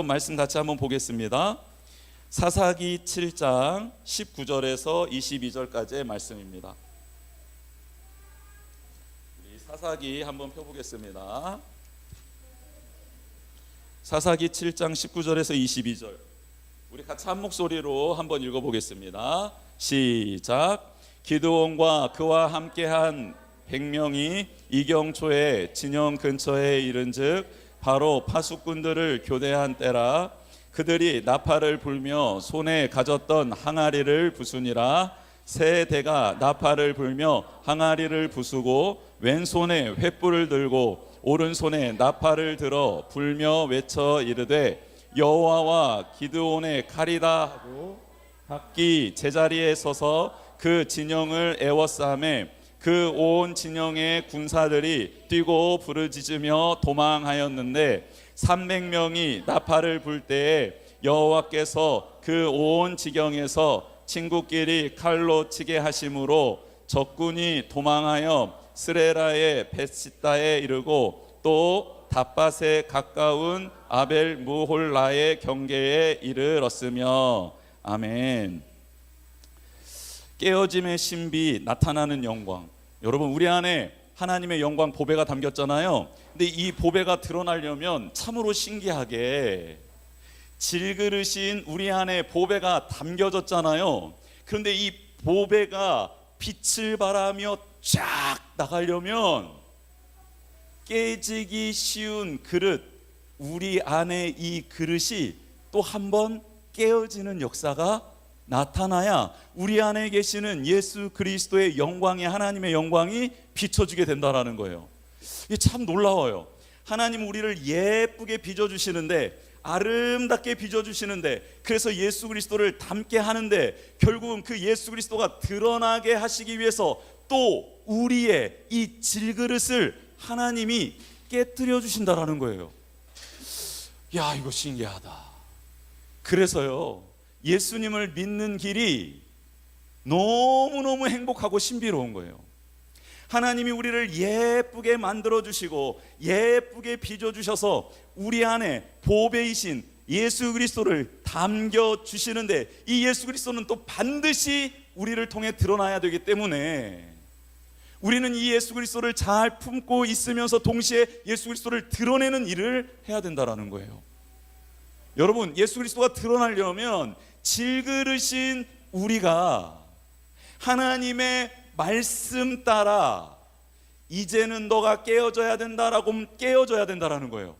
말씀 같이 한번 보겠습니다. 사사기 7장 19절에서 22절까지의 말씀입니다. 우리 사사기 한번 펴보겠습니다. 사사기 7장 19절에서 22절 우리 같이 한 목소리로 한번 읽어보겠습니다. 시작. 기드온과 그와 함께한 100명이 이경초의 진영 근처에 이른즉 바로 파수꾼들을 교대한 때라. 그들이 나팔을 불며 손에 가졌던 항아리를 부수니라. 세 대가 나팔을 불며 항아리를 부수고 왼손에 횃불을 들고 오른손에 나팔을 들어 불며 외쳐 이르되 여호와와 기드온의 칼이다 하고 각기 제자리에 서서 그 진영을 에워싸매 그 온 진영의 군사들이 뛰고 부르짖으며 도망하였는데 300명이 나팔을 불 때에 여호와께서 그 온 지경에서 친구끼리 칼로 치게 하심으로 적군이 도망하여 스레라의 벳시다에 이르고 또 답밭에 가까운 아벨 무홀라의 경계에 이르렀으며. 아멘. 깨어짐의 신비, 나타나는 영광. 여러분, 우리 안에 하나님의 영광 보배가 담겼잖아요. 근데 이 보배가 드러나려면 참으로 신기하게 질그릇인 우리 안에 보배가 담겨졌잖아요. 그런데 이 보배가 빛을 발하며 쫙 나가려면 깨지기 쉬운 그릇, 우리 안에 이 그릇이 또 한 번 깨어지는 역사가 나타나야 우리 안에 계시는 예수 그리스도의 영광이, 하나님의 영광이 비춰지게 된다는 거예요. 이게 참 놀라워요. 하나님 우리를 예쁘게 빚어주시는데, 아름답게 빚어주시는데, 그래서 예수 그리스도를 닮게 하는데 결국은 그 예수 그리스도가 드러나게 하시기 위해서 또 우리의 이 질그릇을 하나님이 깨뜨려 주신다라는 거예요. 야, 이거 신기하다. 그래서요, 예수님을 믿는 길이 너무너무 행복하고 신비로운 거예요. 하나님이 우리를 예쁘게 만들어주시고 예쁘게 빚어주셔서 우리 안에 보배이신 예수 그리스도를 담겨주시는데, 이 예수 그리스도는 또 반드시 우리를 통해 드러나야 되기 때문에 우리는 이 예수 그리스도를 잘 품고 있으면서 동시에 예수 그리스도를 드러내는 일을 해야 된다는 거예요. 여러분, 예수 그리스도가 드러나려면 질그릇인 우리가 하나님의 말씀 따라 이제는 너가 깨어져야 된다라고 깨어져야 된다라는 거예요.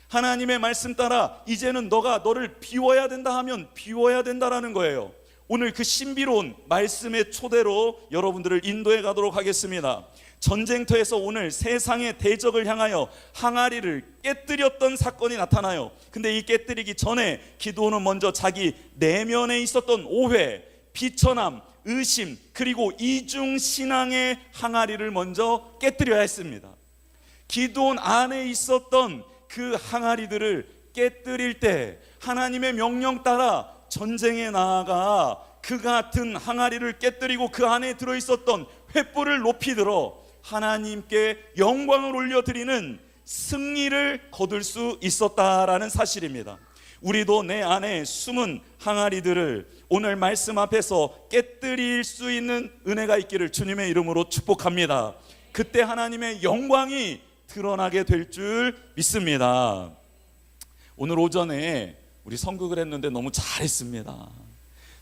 하나님의 말씀 따라 이제는 너를 비워야 된다 하면 비워야 된다라는 거예요. 오늘 그 신비로운 말씀의 초대로 여러분들을 인도해 가도록 하겠습니다. 전쟁터에서 오늘 세상의 대적을 향하여 항아리를 깨뜨렸던 사건이 나타나요. 근데 이 깨뜨리기 전에 기드온은 먼저 자기 내면에 있었던 오해, 비천함, 의심, 그리고 이중신앙의 항아리를 먼저 깨뜨려야 했습니다. 기드온 안에 있었던 그 항아리들을 깨뜨릴 때 하나님의 명령 따라 전쟁에 나아가 그 같은 항아리를 깨뜨리고 그 안에 들어있었던 횃불을 높이 들어 하나님께 영광을 올려드리는 승리를 거둘 수 있었다라는 사실입니다. 우리도 내 안에 숨은 항아리들을 오늘 말씀 앞에서 깨뜨릴 수 있는 은혜가 있기를 주님의 이름으로 축복합니다. 그때 하나님의 영광이 드러나게 될 줄 믿습니다. 오늘 오전에 우리 선극을 했는데 너무 잘했습니다.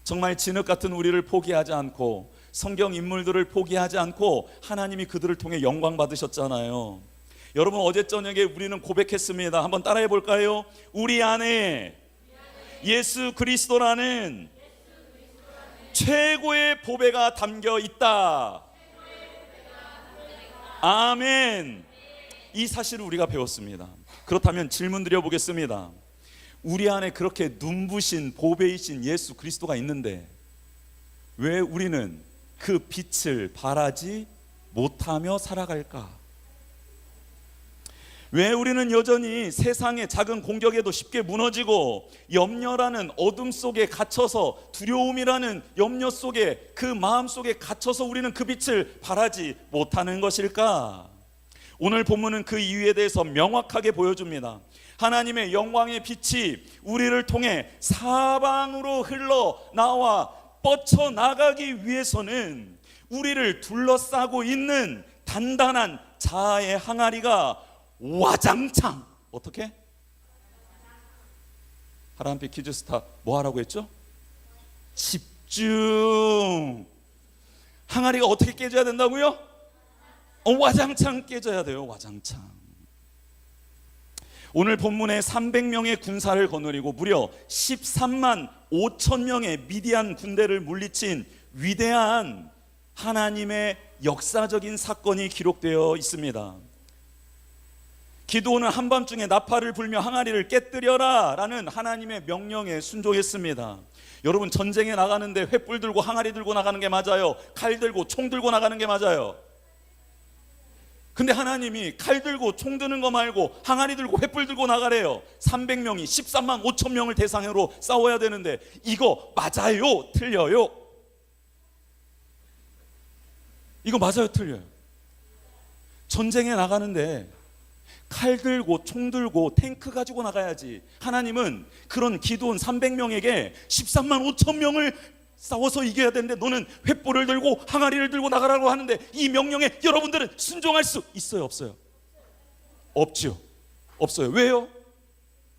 정말 진흙 같은 우리를 포기하지 않고 성경 인물들을 포기하지 않고 하나님이 그들을 통해 영광 받으셨잖아요. 여러분, 어제 저녁에 우리는 고백했습니다. 한번 따라해 볼까요? 우리 안에 예수 그리스도라는 최고의 보배가 담겨 있다. 아멘. 이 사실을 우리가 배웠습니다. 그렇다면 질문 드려보겠습니다. 우리 안에 그렇게 눈부신 보배이신 예수 그리스도가 있는데 왜 우리는 그 빛을 발하지 못하며 살아갈까? 왜 우리는 여전히 세상의 작은 공격에도 쉽게 무너지고 염려라는 어둠 속에 갇혀서, 두려움이라는 염려 속에, 그 마음 속에 갇혀서 우리는 그 빛을 발하지 못하는 것일까? 오늘 본문은 그 이유에 대해서 명확하게 보여줍니다. 하나님의 영광의 빛이 우리를 통해 사방으로 흘러나와 뻗쳐나가기 위해서는 우리를 둘러싸고 있는 단단한 자아의 항아리가 와장창, 어떻게? 하람빛 퀴즈스타 뭐 하라고 했죠? 집중. 항아리가 어떻게 깨져야 된다고요? 와장창 깨져야 돼요. 와장창. 오늘 본문에 300명의 군사를 거느리고 무려 13만 5천 명의 미디안 군대를 물리친 위대한 하나님의 역사적인 사건이 기록되어 있습니다. 기드온은 한밤중에 나팔을 불며 항아리를 깨뜨려라 라는 하나님의 명령에 순종했습니다. 여러분, 전쟁에 나가는데 횃불 들고 항아리 들고 나가는 게 맞아요? 칼 들고 총 들고 나가는 게 맞아요? 근데 하나님이 칼 들고 총 드는 거 말고 항아리 들고 횃불 들고 나가래요. 300명이 13만 5천 명을 대상으로 싸워야 되는데 이거 맞아요? 틀려요? 이거 맞아요? 틀려요? 전쟁에 나가는데 칼 들고 총 들고 탱크 가지고 나가야지. 하나님은 그런 기드온 300명에게 13만 5천 명을 싸워서 이겨야 되는데 너는 횃불을 들고 항아리를 들고 나가라고 하는데 이 명령에 여러분들은 순종할 수 있어요? 없어요? 없죠. 없어요. 왜요?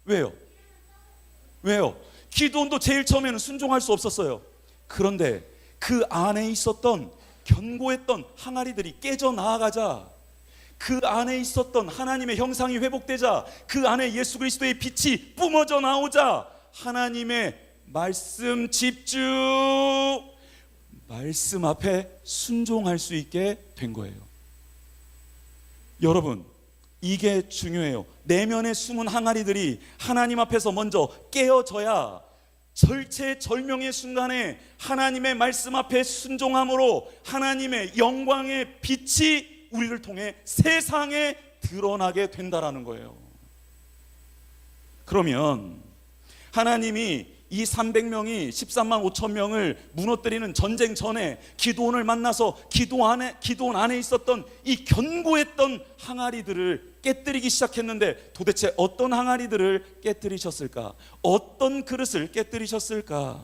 왜요? 왜요? 기드온도 제일 처음에는 순종할 수 없었어요. 그런데 그 안에 있었던 견고했던 항아리들이 깨져 나아가자, 그 안에 있었던 하나님의 형상이 회복되자, 그 안에 예수 그리스도의 빛이 뿜어져 나오자 하나님의 말씀 집중, 말씀 앞에 순종할 수 있게 된 거예요. 여러분, 이게 중요해요. 내면에 숨은 항아리들이 하나님 앞에서 먼저 깨어져야 절체절명의 순간에 하나님의 말씀 앞에 순종함으로 하나님의 영광의 빛이 우리를 통해 세상에 드러나게 된다라는 거예요. 그러면 하나님이 이 300명이 13만 5천 명을 무너뜨리는 전쟁 전에 기드온을 만나서 기드온 안에 있었던 이 견고했던 항아리들을 깨뜨리기 시작했는데 도대체 어떤 항아리들을 깨뜨리셨을까? 어떤 그릇을 깨뜨리셨을까?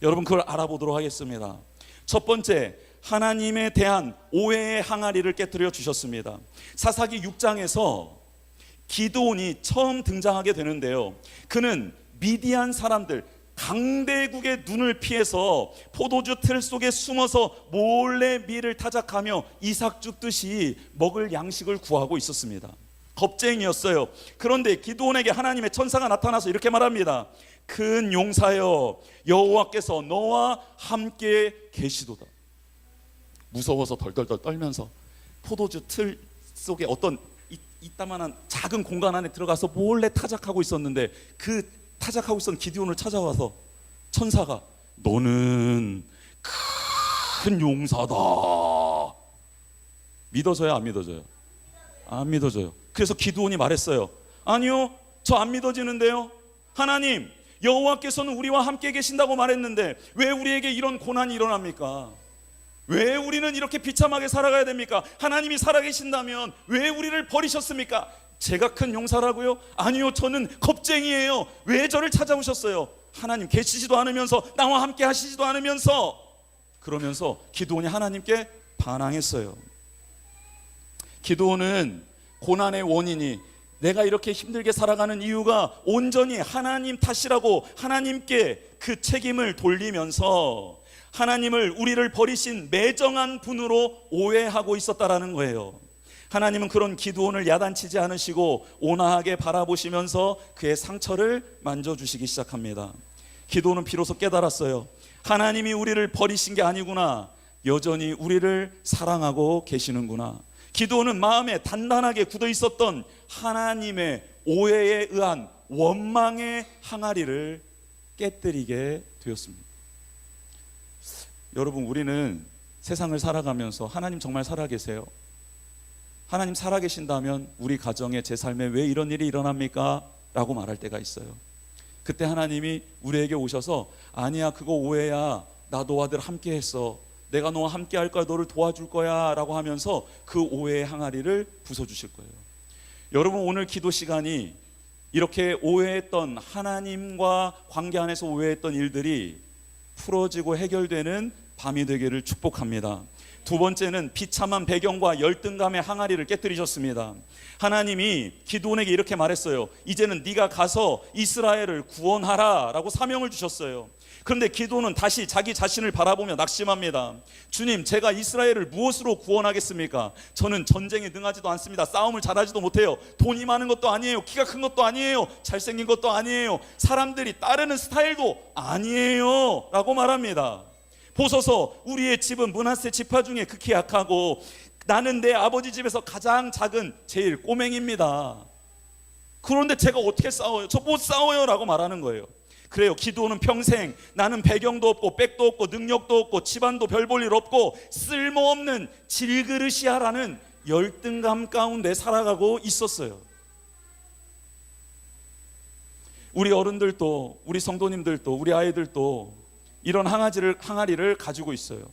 여러분, 그걸 알아보도록 하겠습니다. 첫 번째, 하나님에 대한 오해의 항아리를 깨뜨려 주셨습니다. 사사기 6장에서 기드온이 처음 등장하게 되는데요, 그는 미디안 사람들 강대국의 눈을 피해서 포도주 틀 속에 숨어서 몰래 밀을 타작하며 이삭 줍듯이 먹을 양식을 구하고 있었습니다. 겁쟁이였어요. 그런데 기드온에게 하나님의 천사가 나타나서 이렇게 말합니다. 큰 용사여, 여호와께서 너와 함께 계시도다. 무서워서 덜덜덜 떨면서 포도주 틀 속에 어떤 이따만한 작은 공간 안에 들어가서 몰래 타작하고 있었는데 그 타작하고 있었던 기드온을 찾아와서 천사가 너는 큰 용사다. 믿어져요? 안 믿어져요? 안 믿어져요. 그래서 기드온이 말했어요. 아니요, 저 안 믿어지는데요. 하나님, 여호와께서는 우리와 함께 계신다고 말했는데 왜 우리에게 이런 고난이 일어납니까? 왜 우리는 이렇게 비참하게 살아가야 됩니까? 하나님이 살아계신다면 왜 우리를 버리셨습니까? 제가 큰 용사라고요? 아니요, 저는 겁쟁이에요. 왜 저를 찾아오셨어요? 하나님 계시지도 않으면서, 나와 함께 하시지도 않으면서. 그러면서 기드온이 하나님께 반항했어요. 기드온은 고난의 원인이, 내가 이렇게 힘들게 살아가는 이유가 온전히 하나님 탓이라고 하나님께 그 책임을 돌리면서 하나님을, 우리를 버리신 매정한 분으로 오해하고 있었다라는 거예요. 하나님은 그런 기드온을 야단치지 않으시고 온화하게 바라보시면서 그의 상처를 만져주시기 시작합니다. 기드온은 비로소 깨달았어요. 하나님이 우리를 버리신 게 아니구나. 여전히 우리를 사랑하고 계시는구나. 기드온은 마음에 단단하게 굳어 있었던 하나님의 오해에 의한 원망의 항아리를 깨뜨리게 되었습니다. 여러분, 우리는 세상을 살아가면서 하나님 정말 살아계세요? 하나님 살아계신다면 우리 가정에, 제 삶에 왜 이런 일이 일어납니까? 라고 말할 때가 있어요. 그때 하나님이 우리에게 오셔서 아니야, 그거 오해야. 나 너와 늘 함께 했어. 내가 너와 함께 할 거야. 너를 도와줄 거야. 라고 하면서 그 오해의 항아리를 부숴주실 거예요. 여러분, 오늘 기도 시간이 이렇게 오해했던, 하나님과 관계 안에서 오해했던 일들이 풀어지고 해결되는 밤이 되기를 축복합니다. 두 번째는 비참한 배경과 열등감의 항아리를 깨뜨리셨습니다. 하나님이 기드온에게 이렇게 말했어요. 이제는 네가 가서 이스라엘을 구원하라 라고 사명을 주셨어요. 그런데 기드온은 다시 자기 자신을 바라보며 낙심합니다. 주님, 제가 이스라엘을 무엇으로 구원하겠습니까? 저는 전쟁에 능하지도 않습니다. 싸움을 잘하지도 못해요. 돈이 많은 것도 아니에요. 키가 큰 것도 아니에요. 잘생긴 것도 아니에요. 사람들이 따르는 스타일도 아니에요 라고 말합니다. 보소서, 우리의 집은 므낫세 지파 중에 극히 약하고 나는 내 아버지 집에서 가장 작은 제일 꼬맹입니다. 그런데 제가 어떻게 싸워요? 저 못 싸워요 라고 말하는 거예요. 그래요. 기드온은 평생 나는 배경도 없고 백도 없고 능력도 없고 집안도 별 볼 일 없고 쓸모없는 질그릇이야 라는 열등감 가운데 살아가고 있었어요. 우리 어른들도, 우리 성도님들도, 우리 아이들도 이런 항아리를 가지고 있어요.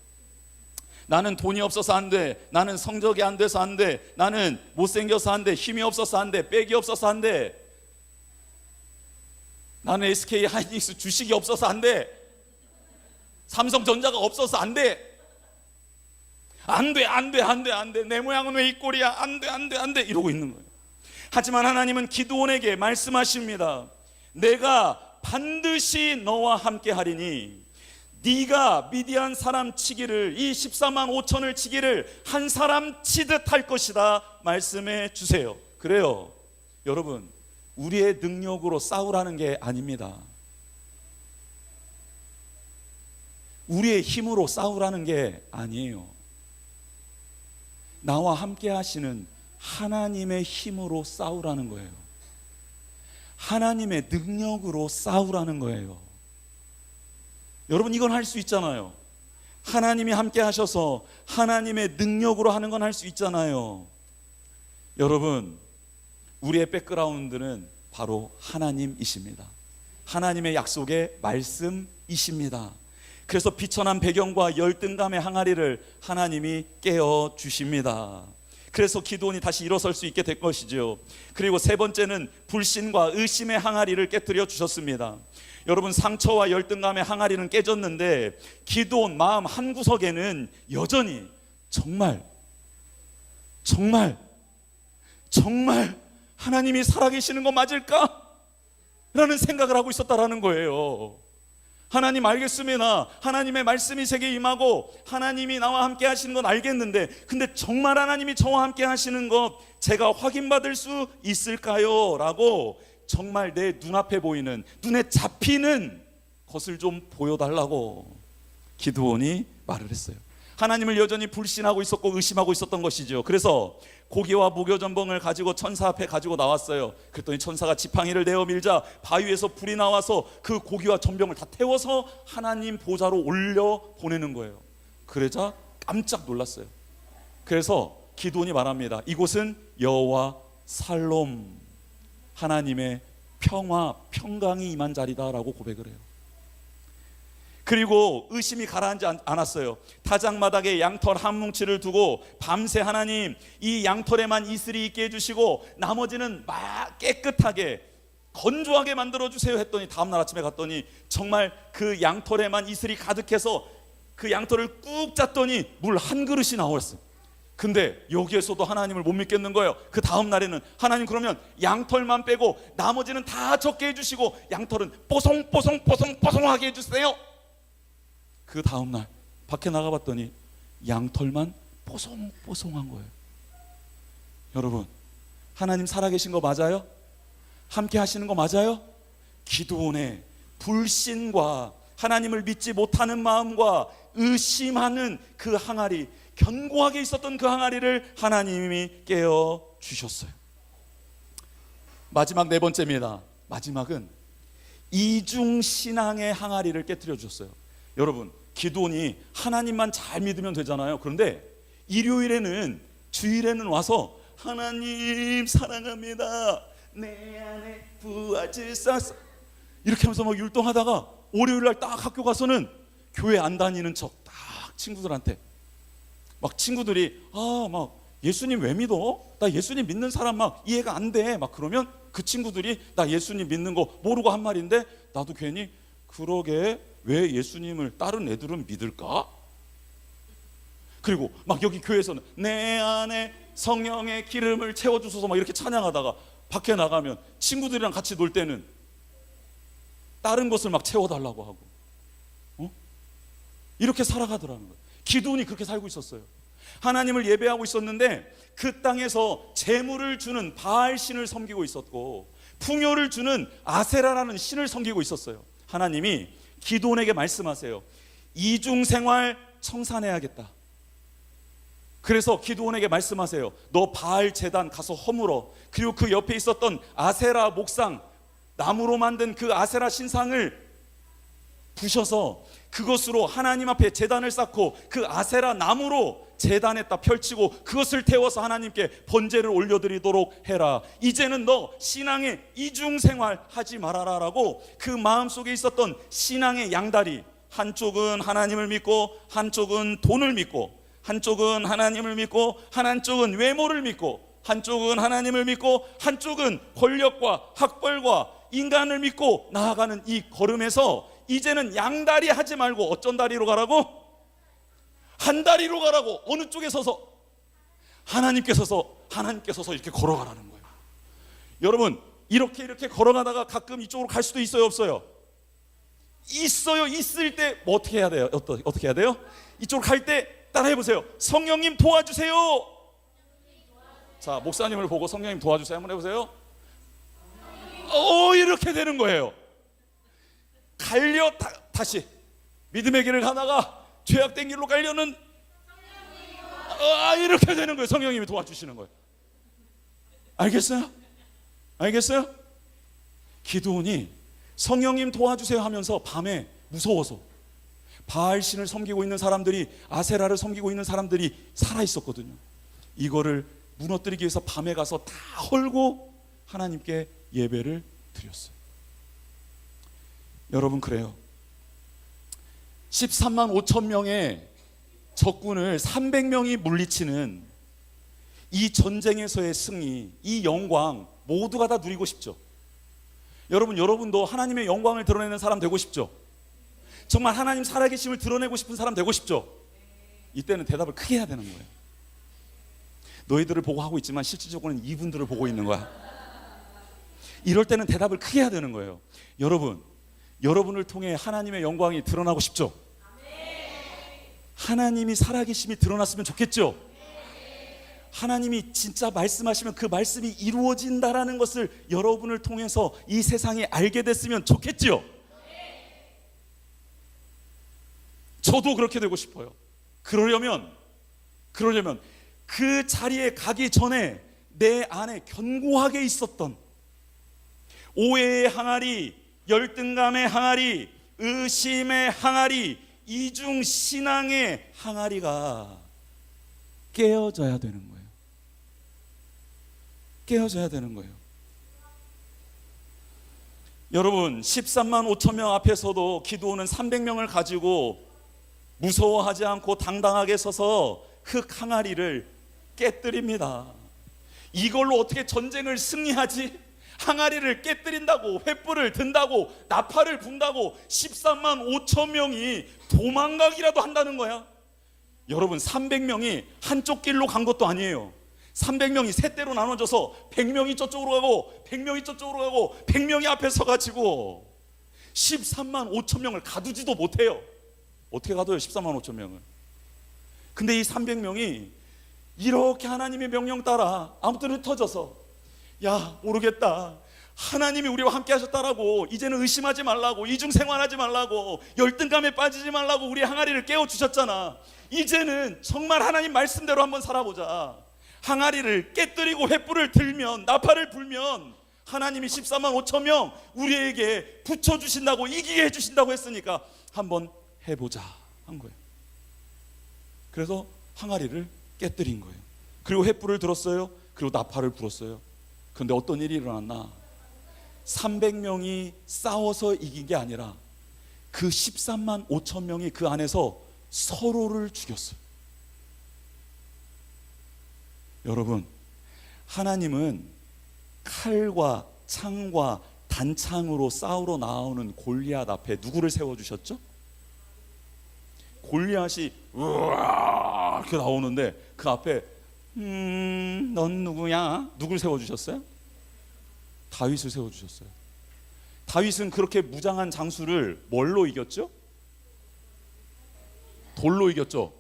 나는 돈이 없어서 안 돼. 나는 성적이 안 돼서 안 돼. 나는 못생겨서 안 돼. 힘이 없어서 안 돼. 백이 없어서 안 돼. 나는 SK 하이닉스 주식이 없어서 안 돼. 삼성전자가 없어서 안 돼. 안 돼, 안 돼, 안 돼, 안 돼. 내 모양은 왜 이 꼴이야? 안 돼, 안 돼, 안 돼. 이러고 있는 거예요. 하지만 하나님은 기드온에게 말씀하십니다. 내가 반드시 너와 함께 하리니 네가 미디안 사람 치기를, 이 14만 5천을 치기를 한 사람 치듯 할 것이다 말씀해 주세요. 그래요. 여러분, 우리의 능력으로 싸우라는 게 아닙니다. 우리의 힘으로 싸우라는 게 아니에요. 나와 함께 하시는 하나님의 힘으로 싸우라는 거예요. 하나님의 능력으로 싸우라는 거예요. 여러분, 이건 할 수 있잖아요. 하나님이 함께 하셔서 하나님의 능력으로 하는 건 할 수 있잖아요. 여러분, 우리의 백그라운드는 바로 하나님이십니다. 하나님의 약속의 말씀이십니다. 그래서 비천한 배경과 열등감의 항아리를 하나님이 깨어주십니다. 그래서 기드온이 다시 일어설 수 있게 된 것이죠. 그리고 세 번째는 불신과 의심의 항아리를 깨뜨려 주셨습니다. 여러분, 상처와 열등감의 항아리는 깨졌는데 기드온 마음 한구석에는 여전히 정말 하나님이 살아계시는 거 맞을까? 라는 생각을 하고 있었다라는 거예요. 하나님 알겠습니다. 하나님의 말씀이 제게 임하고 하나님이 나와 함께 하시는 건 알겠는데, 근데 정말 하나님이 저와 함께 하시는 것 제가 확인받을 수 있을까요? 라고 정말 내 눈앞에 보이는, 눈에 잡히는 것을 좀 보여달라고 기드온이 말을 했어요. 하나님을 여전히 불신하고 있었고 의심하고 있었던 것이죠. 그래서 고기와 무교전봉을 가지고 천사 앞에 가지고 나왔어요. 그랬더니 천사가 지팡이를 내어 밀자 바위에서 불이 나와서 그 고기와 전병을 다 태워서 하나님 보좌로 올려 보내는 거예요. 그러자 깜짝 놀랐어요. 그래서 기드온이 말합니다. 이곳은 여호와 살롬, 하나님의 평화, 평강이 임한 자리다라고 고백을 해요. 그리고 의심이 가라앉지 않았어요. 타작마당에 양털 한 뭉치를 두고 밤새 하나님 이 양털에만 이슬이 있게 해주시고 나머지는 막 깨끗하게 건조하게 만들어주세요 했더니 다음날 아침에 갔더니 정말 그 양털에만 이슬이 가득해서 그 양털을 꾹 짰더니 물 한 그릇이 나왔어요. 근데 여기에서도 하나님을 못 믿겠는 거예요. 그 다음 날에는 하나님 그러면 양털만 빼고 나머지는 다 적게 해주시고 양털은 뽀송뽀송하게 해주세요. 그 다음날 밖에 나가봤더니 양털만 뽀송뽀송한 거예요. 여러분, 하나님 살아계신 거 맞아요? 함께 하시는 거 맞아요? 기드온의 불신과 하나님을 믿지 못하는 마음과 의심하는 그 항아리, 견고하게 있었던 그 항아리를 하나님이 깨어주셨어요. 마지막 네 번째입니다. 마지막은 이중신앙의 항아리를 깨뜨려 주셨어요. 여러분, 기드온이 하나님만 잘 믿으면 되잖아요. 그런데 일요일에는, 주일에는 와서 하나님 사랑합니다, 내 안에 부활지사서 이렇게 하면서 막 율동하다가 월요일날 딱 학교 가서는 교회 안 다니는 척 딱 친구들한테 막 친구들이 막 예수님 왜 믿어? 나 예수님 믿는 사람 막 이해가 안 돼. 막 그러면 그 친구들이 나 예수님 믿는 거 모르고 한 말인데 나도 괜히 그러게 왜 예수님을 다른 애들은 믿을까? 그리고 막 여기 교회에서는 내 안에 성령의 기름을 채워주소서 막 이렇게 찬양하다가 밖에 나가면 친구들이랑 같이 놀 때는 다른 것을 막 채워달라고 하고 이렇게 살아가더라는 거예요. 기드온이 그렇게 살고 있었어요. 하나님을 예배하고 있었는데 그 땅에서 재물을 주는 바알 신을 섬기고 있었고 풍요를 주는 아세라라는 신을 섬기고 있었어요. 하나님이 기드온에게 말씀하세요. 이중생활 청산해야겠다. 그래서 기드온에게 말씀하세요. 너 바알 제단 가서 허물어. 그리고 그 옆에 있었던 아세라 목상, 나무로 만든 그 아세라 신상을 부셔서 그것으로 하나님 앞에 제단을 쌓고 그 아세라 나무로 제단에다 펼치고 그것을 태워서 하나님께 번제를 올려드리도록 해라. 이제는 너 신앙의 이중생활 하지 말아라 라고 그 마음속에 있었던 신앙의 양다리, 한쪽은 하나님을 믿고 한쪽은 돈을 믿고 한쪽은 하나님을 믿고 한쪽은 외모를 믿고 한쪽은 하나님을 믿고 한쪽은 권력과 학벌과 인간을 믿고 나아가는 이 걸음에서 이제는 양다리 하지 말고 어쩐 다리로 가라고? 한 다리로 가라고. 어느 쪽에 서서? 하나님께 서서 이렇게 걸어가라는 거예요. 여러분 이렇게 걸어가다가 가끔 이쪽으로 갈 수도 있어요, 없어요? 있어요. 있을 때 뭐 어떻게 해야 돼요? 어떻게 해야 돼요? 이쪽으로 갈 때 따라해 보세요. 성령님 도와주세요. 자, 목사님을 보고 성령님 도와주세요 한번 해보세요. 이렇게 되는 거예요. 다시 믿음의 길을 가다가 죄악된 길로 가려는 이렇게 되는 거예요. 성령님이 도와주시는 거예요. 알겠어요? 기드온이 성령님 도와주세요 하면서 밤에 무서워서 바알신을 섬기고 있는 사람들이, 아세라를 섬기고 있는 사람들이 살아있었거든요. 이거를 무너뜨리기 위해서 밤에 가서 다 헐고 하나님께 예배를 드렸어요. 여러분, 그래요. 13만 5천 명의 적군을 300명이 물리치는 이 전쟁에서의 승리, 이 영광 모두가 다 누리고 싶죠. 여러분도 하나님의 영광을 드러내는 사람 되고 싶죠? 정말 하나님 살아계심을 드러내고 싶은 사람 되고 싶죠? 이때는 대답을 크게 해야 되는 거예요. 너희들을 보고 하고 있지만 실질적으로는 이분들을 보고 있는 거야. 이럴 때는 대답을 크게 해야 되는 거예요. 여러분을 통해 하나님의 영광이 드러나고 싶죠? 하나님이 살아계심이 드러났으면 좋겠죠? 하나님이 진짜 말씀하시면 그 말씀이 이루어진다라는 것을 여러분을 통해서 이 세상이 알게 됐으면 좋겠지요? 저도 그렇게 되고 싶어요. 그러려면 그 자리에 가기 전에 내 안에 견고하게 있었던 오해의 항아리, 열등감의 항아리, 의심의 항아리, 이중신앙의 항아리가 깨어져야 되는 거예요. 여러분, 13만 5천 명 앞에서도 기드온은 300명을 가지고 무서워하지 않고 당당하게 서서 흙 항아리를 깨뜨립니다. 이걸로 어떻게 전쟁을 승리하지? 항아리를 깨뜨린다고, 횃불을 든다고, 나팔을 분다고 13만 5천 명이 도망가기라도 한다는 거야. 여러분, 300명이 한쪽 길로 간 것도 아니에요. 300명이 세 대로 나눠져서 100명이 저쪽으로 가고 100명이 저쪽으로 가고 100명이 앞에 서가지고 13만 5천 명을 가두지도 못해요. 어떻게 가둬요? 13만 5천 명을. 근데 이 300명이 이렇게 하나님의 명령 따라 아무튼 흩어져서, 야, 모르겠다, 하나님이 우리와 함께 하셨다라고, 이제는 의심하지 말라고, 이중생활하지 말라고, 열등감에 빠지지 말라고 우리 항아리를 깨워주셨잖아. 이제는 정말 하나님 말씀대로 한번 살아보자. 항아리를 깨뜨리고 횃불을 들면, 나팔을 불면 하나님이 14만 5천 명 우리에게 붙여주신다고, 이기게 해주신다고 했으니까 한번 해보자 한 거예요. 그래서 항아리를 깨뜨린 거예요. 그리고 횃불을 들었어요. 그리고 나팔을 불었어요. 그런데 어떤 일이 일어났나? 300명이 싸워서 이긴 게 아니라 그 13만 5천 명이 그 안에서 서로를 죽였어요. 여러분, 하나님은 칼과 창과 단창으로 싸우러 나오는 골리앗 앞에 누구를 세워주셨죠? 골리앗이 우와 이렇게 나오는데 그 앞에 넌 누구야? 누굴 세워주셨어요? 다윗을 세워주셨어요. 다윗은 그렇게 무장한 장수를 뭘로 이겼죠? 돌로 이겼죠.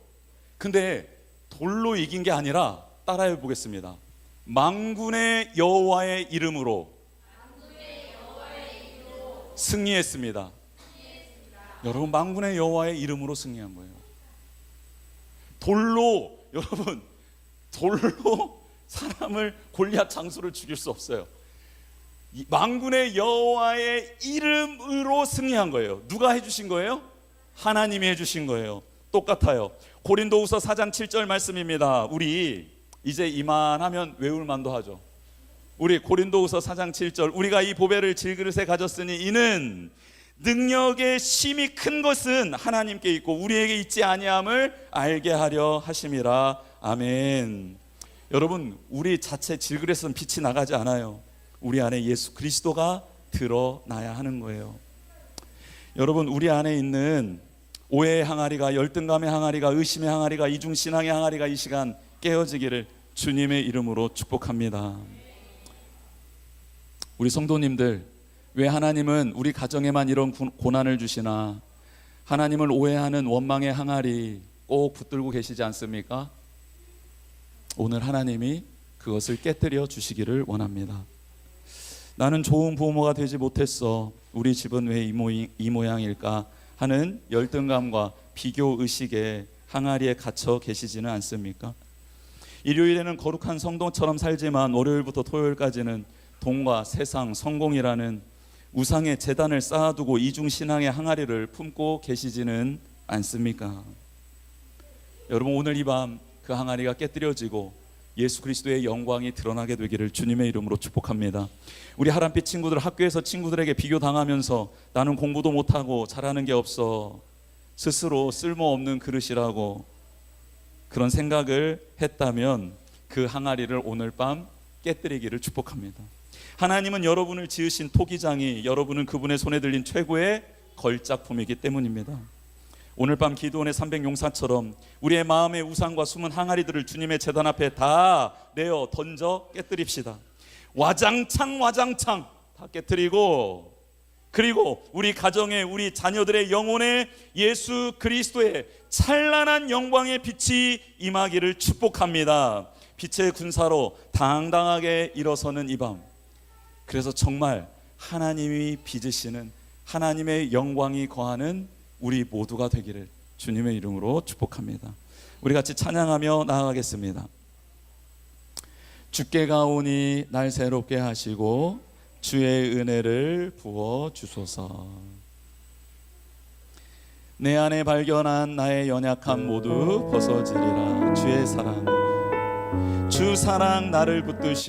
근데 돌로 이긴 게 아니라 따라해 보겠습니다. 만군의 여호와의 이름으로 승리했습니다. 여러분, 만군의 여호와의 이름으로 승리한 거예요. 돌로, 여러분, 돌로 사람을 골리앗 장수를 죽일 수 없어요. 만군의 여호와의 이름으로 승리한 거예요. 누가 해주신 거예요? 하나님이 해주신 거예요. 똑같아요. 고린도후서 4장 7절 말씀입니다. 우리 이제 이만하면 외울 만도 하죠. 우리 고린도후서 4장 7절, 우리가 이 보배를 질그릇에 가졌으니 이는 능력의 심히 큰 것은 하나님께 있고 우리에게 있지 아니함을 알게 하려 하심이라. 아멘. 여러분, 우리 자체 질그릇은 빛이 나가지 않아요. 우리 안에 예수 그리스도가 드러나야 하는 거예요. 여러분, 우리 안에 있는 오해의 항아리가, 열등감의 항아리가, 의심의 항아리가, 이중신앙의 항아리가 이 시간 깨어지기를 주님의 이름으로 축복합니다. 우리 성도님들, 왜 하나님은 우리 가정에만 이런 고난을 주시나? 하나님을 오해하는 원망의 항아리 꼭 붙들고 계시지 않습니까? 오늘 하나님이 그것을 깨뜨려 주시기를 원합니다. 나는 좋은 부모가 되지 못했어. 우리 집은 왜 이 모양일까? 하는 열등감과 비교 의식에 항아리에 갇혀 계시지는 않습니까? 일요일에는 거룩한 성도처럼 살지만 월요일부터 토요일까지는 돈과 세상, 성공이라는 우상의 제단을 쌓아두고 이중신앙의 항아리를 품고 계시지는 않습니까? 여러분, 오늘 이 밤 그 항아리가 깨뜨려지고 예수 그리스도의 영광이 드러나게 되기를 주님의 이름으로 축복합니다. 우리 하람빛 친구들, 학교에서 친구들에게 비교당하면서 나는 공부도 못하고 잘하는 게 없어, 스스로 쓸모없는 그릇이라고 그런 생각을 했다면 그 항아리를 오늘 밤 깨뜨리기를 축복합니다. 하나님은 여러분을 지으신 토기장이 여러분은 그분의 손에 들린 최고의 걸작품이기 때문입니다. 오늘 밤 기드온의 300용사처럼 우리의 마음의 우상과 숨은 항아리들을 주님의 제단 앞에 다 내어 던져 깨뜨립시다. 와장창 다 깨뜨리고, 그리고 우리 가정에, 우리 자녀들의 영혼에 예수 그리스도의 찬란한 영광의 빛이 임하기를 축복합니다. 빛의 군사로 당당하게 일어서는 이 밤, 그래서 정말 하나님이 빚으시는 하나님의 영광이 거하는 우리 모두가 되기를 주님의 이름으로 축복합니다. 우리 같이 찬양하며 나아가겠습니다. 주께가 오니 날 새롭게 하시고 주의 은혜를 부어 주소서. 내 안에 발견한 나의 연약함 모두 벗어지리라. 주의 사랑, 주 사랑 나를 붙드시